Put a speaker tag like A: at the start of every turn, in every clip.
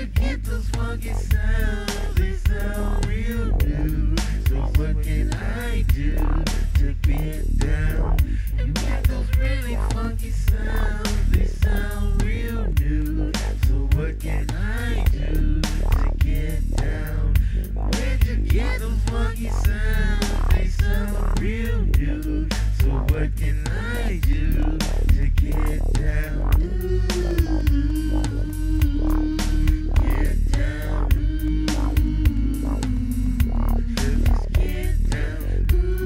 A: you get those funky sounds? They sound real new. So what can I do to get down? You got those really funky sounds. They sound real new. So what can I do to get down? Where'd you get those funky sounds? They sound real new. So what can I do to get down? Get down. Just get down. Get down.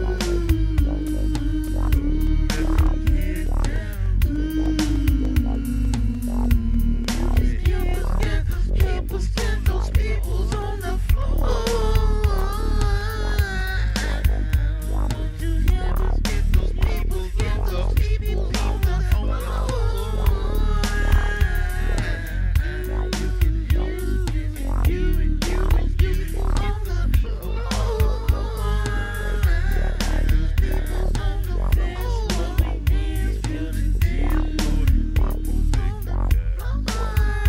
A: Get those peoples on the floor. Get those peoples on the floor.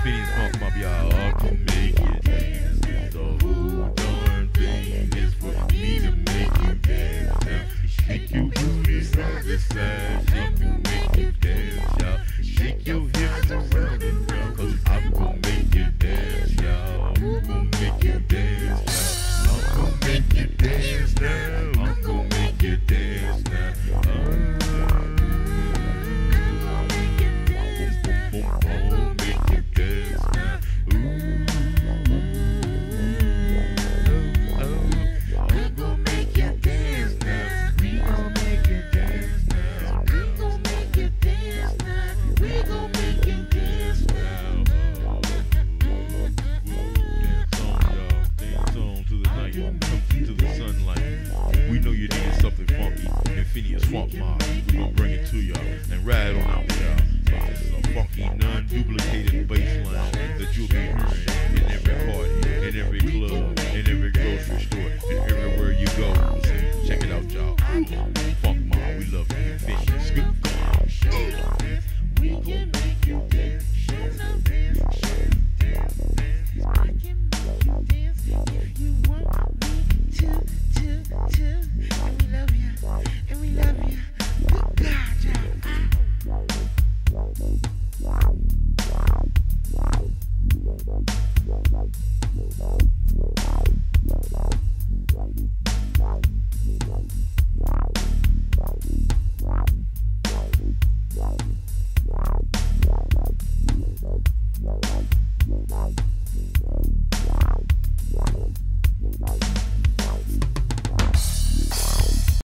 B: Infinious Funkmob, y'all all can make it dance. The whole darn thing is for me to make you dance. Now, shake your booty side to side, shake you, make you dance, y'all. Shake your hips around and round, cause I'm gonna make you dance, y'all. I'm gonna make you dance, y'all. I'm gonna make you dance now. I'm gonna make you dance now. Infinious Funkmob, we gon' bring it to y'all and ride on out, y'all. This is a funky, non-duplicated bass line that you'll be hearing in every party, in every club, in every grocery store, and everywhere you go. Check it out, y'all. Funkmob, we love you. Infinious, good.
A: We can make you dance. I can make you dance. You want me to. And we love you. And we love you. Good God,